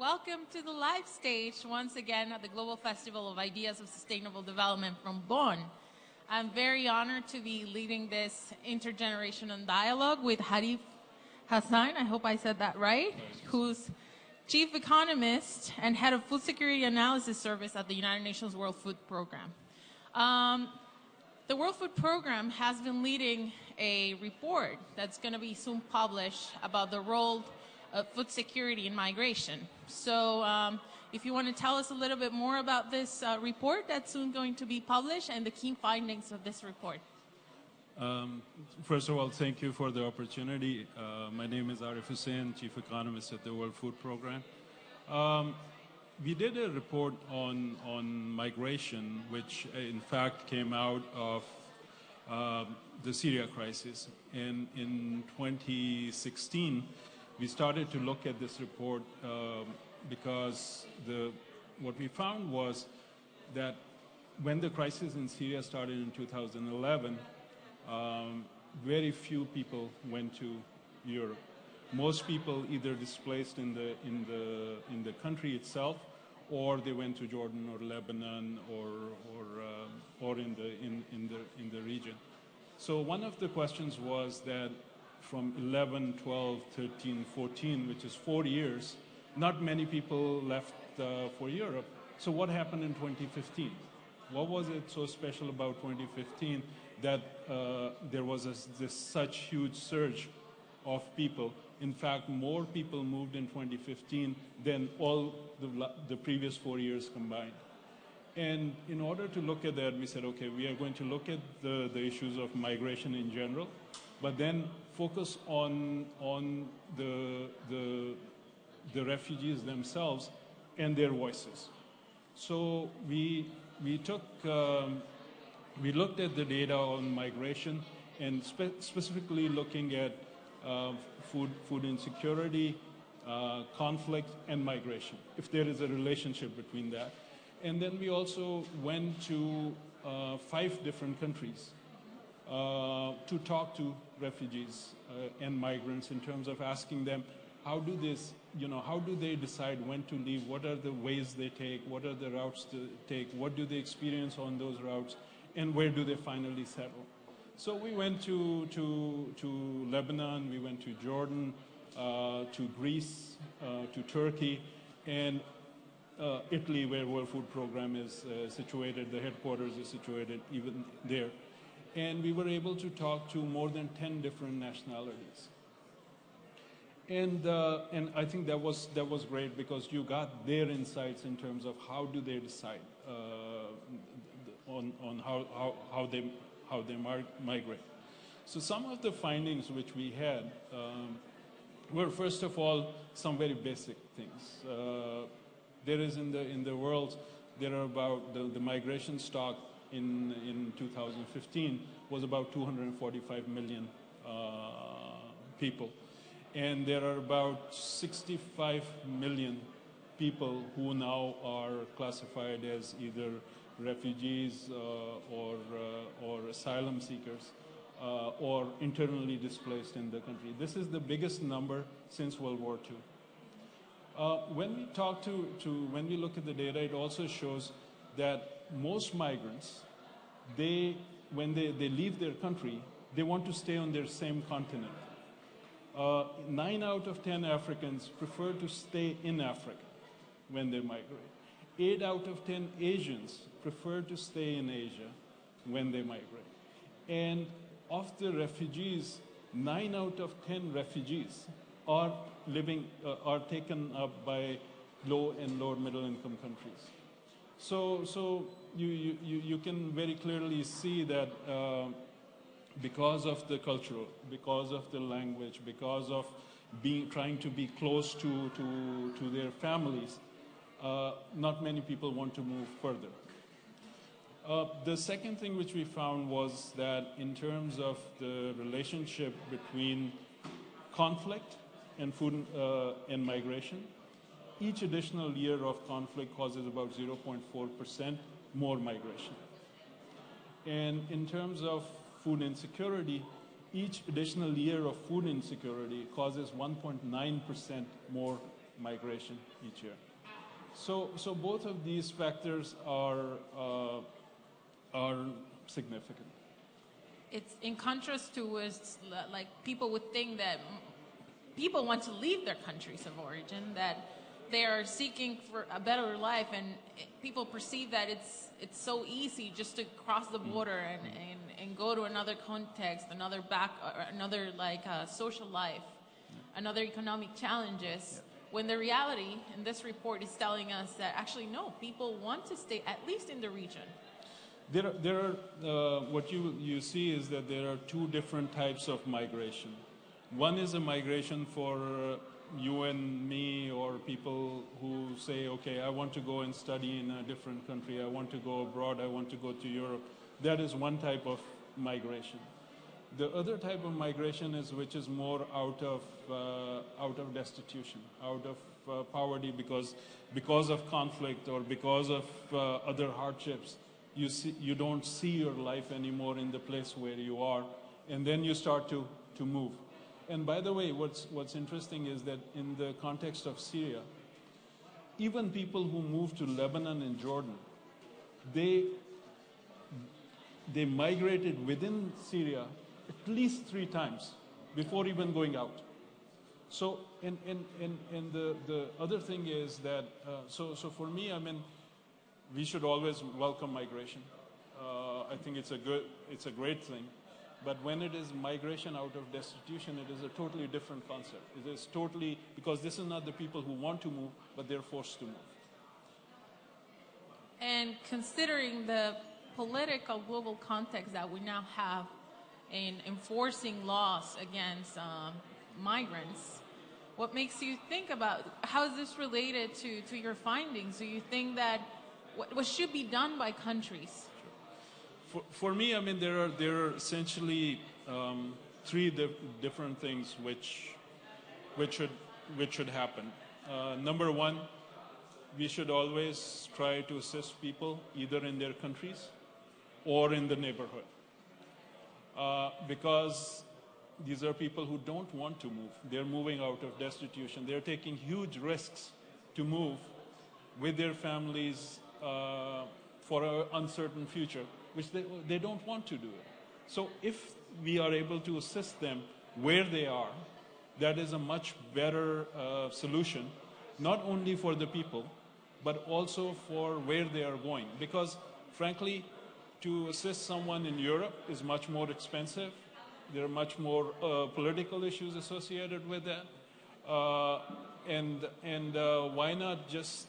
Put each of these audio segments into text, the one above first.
welcome to the live stage once again at the Global Festival of Ideas of Sustainable Development from Bonn. I'm very honored to be leading this intergenerational dialogue with Arif Husain, I hope I said that right, who's Chief Economist and Head of Food Security Analysis Service at the United Nations World Food Program. The World Food Program has been leading a report that's going to be soon published about the role of food security in migration. So if you want to tell us a little bit more about this report that's soon going to be published and the key findings of this report. First of all, thank you for the opportunity. My name is Arif Husain, Chief Economist at the World Food Program. We did a report on migration, which in fact came out of the Syria crisis. And in 2016, we started to look at this report because what we found was that when the crisis in Syria started in 2011, very few people went to Europe. Most people either displaced in the country itself, or they went to Jordan or Lebanon or in the region. So one of the questions was that from 11, 12, 13, 14, which is 4 years, not many people left for Europe. So what happened in 2015? What was it so special about 2015 that there was this such huge surge of people? In fact, more people moved in 2015 than all the previous 4 years combined. And in order to look at that, we said, okay, we are going to look at the issues of migration in general, but then focus on the refugees themselves and their voices. So we looked at the data on migration and specifically looking at food insecurity, conflict, and migration, if there is a relationship between that. And then we also went to 5 different countries to talk to refugees and migrants in terms of asking them, how do they decide when to leave? What are the ways they take? What are the routes to take? What do they experience on those routes? And where do they finally settle? So we went to Lebanon, we went to Jordan, to Greece, to Turkey, and Italy, where World Food Program is situated. The headquarters is situated even there. And we were able to talk to more than 10 different nationalities. And I think that was great because you got their insights in terms of how do they decide on how they migrate. So some of the findings which we had were, first of all, some very basic things. There is in the world, there are about the migration stock in 2015 was about 245 million people. And there are about 65 million people who now are classified as either refugees or asylum seekers or internally displaced in the country. This is the biggest number since World War II. When we look at the data, it also shows that most migrants, when they leave their country, they want to stay on their same continent. 9 out of 10 Africans prefer to stay in Africa when they migrate. 8 out of 10 Asians prefer to stay in Asia when they migrate. And of the refugees, 9 out of 10 refugees are taken up by low and lower middle income countries. So you can very clearly see that because of the cultural, because of the language, because of trying to be close to their families, not many people want to move further. The second thing which we found was that in terms of the relationship between conflict and food and migration, each additional year of conflict causes about 0.4% more migration. And in terms of food insecurity, each additional year of food insecurity causes 1.9% more migration each year. So both of these factors are significant. It's in contrast to like people would think that people want to leave their countries of origin, that they are seeking for a better life, and people perceive that it's so easy just to cross the border and go to another context, another social life, another economic challenges. When the reality in this report is telling us that actually no, people want to stay at least in the region. There are what you see is that there are two different types of migration. One is a migration for you and me, or people who say, okay, I want to go and study in a different country, I want to go abroad, I want to go to Europe. That is one type of migration. The other type of migration is which is more out of destitution, out of poverty because of conflict or because of other hardships. You don't see your life anymore in the place where you are, and then you start to move. And by the way, what's interesting is that in the context of Syria, even people who move to Lebanon and Jordan, they migrated within Syria at least 3 times before even going out. So, and the other thing is that, so for me, I mean, we should always welcome migration. I think it's a great thing. But when it is migration out of destitution, it is a totally different concept. It is totally, because this is not the people who want to move, but they're forced to move. And considering the political global context that we now have in enforcing laws against migrants, what makes you think about, how is this related to your findings? Do you think that what should be done by countries? For me, I mean, there are essentially 3 different things which should happen. Number one, we should always try to assist people either in their countries or in the neighborhood, because these are people who don't want to move. They're moving out of destitution. They're taking huge risks to move with their families for an uncertain future, which they don't want to do it. So if we are able to assist them where they are, that is a much better solution, not only for the people, but also for where they are going. Because frankly, to assist someone in Europe is much more expensive. There are much more political issues associated with that. And why not just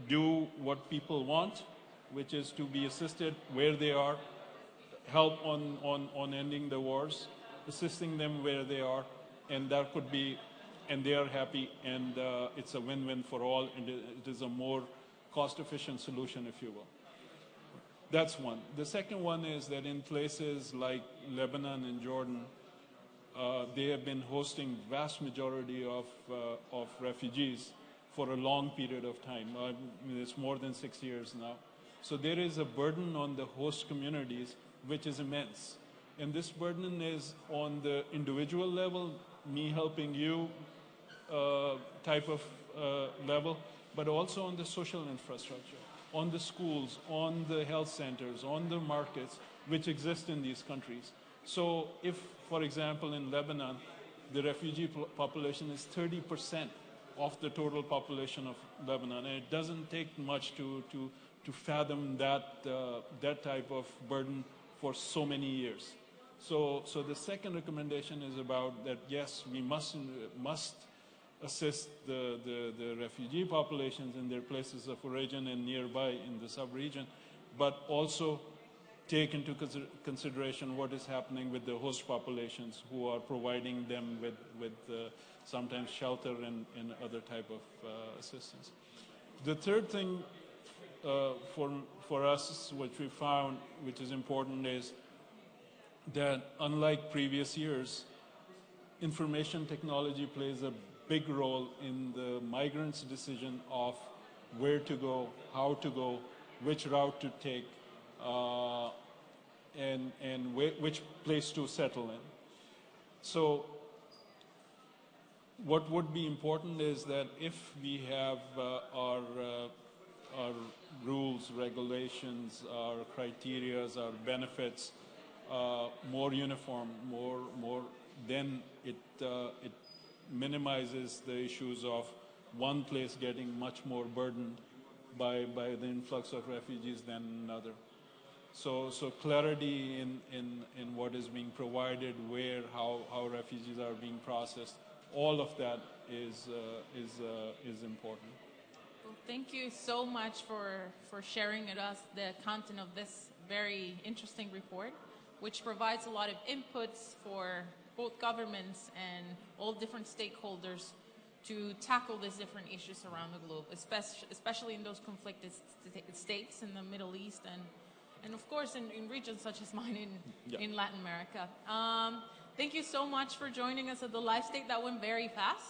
do what people want, which is to be assisted where they are, help on ending the wars, assisting them where they are, and that could be, and they are happy, and it's a win-win for all, and it is a more cost-efficient solution, if you will. That's one. The second one is that in places like Lebanon and Jordan, they have been hosting vast majority of refugees for a long period of time. I mean, it's more than 6 years now. So there is a burden on the host communities which is immense. And this burden is on the individual level, me helping you type of level, but also on the social infrastructure, on the schools, on the health centers, on the markets which exist in these countries. So if, for example, in Lebanon, the refugee population is 30% of the total population of Lebanon, and it doesn't take much to fathom that type of burden for so many years. So the second recommendation is about that, yes, we must assist the refugee populations in their places of origin and nearby in the sub-region, but also take into consideration what is happening with the host populations who are providing them with sometimes shelter and other type of assistance. The third thing for us, which we found, which is important, is that unlike previous years, information technology plays a big role in the migrants' decision of where to go, how to go, which route to take, and which place to settle in. So what would be important is that if we have our rules, regulations, our criteria, our benefits more uniform, then it minimizes the issues of one place getting much more burdened by the influx of refugees than another. So clarity in what is being provided, where, how refugees are being processed, all of that is important. Well, thank you so much for sharing with us the content of this very interesting report, which provides a lot of inputs for both governments and all different stakeholders to tackle these different issues around the globe, especially in those conflicted states in the Middle East and of course in regions such as mine in Latin America. Thank you so much for joining us at the Live State. That went very fast.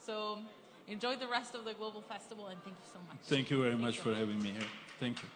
So enjoy the rest of the Global Festival, and thank you so much. Thank you very much for having me here. Thank you.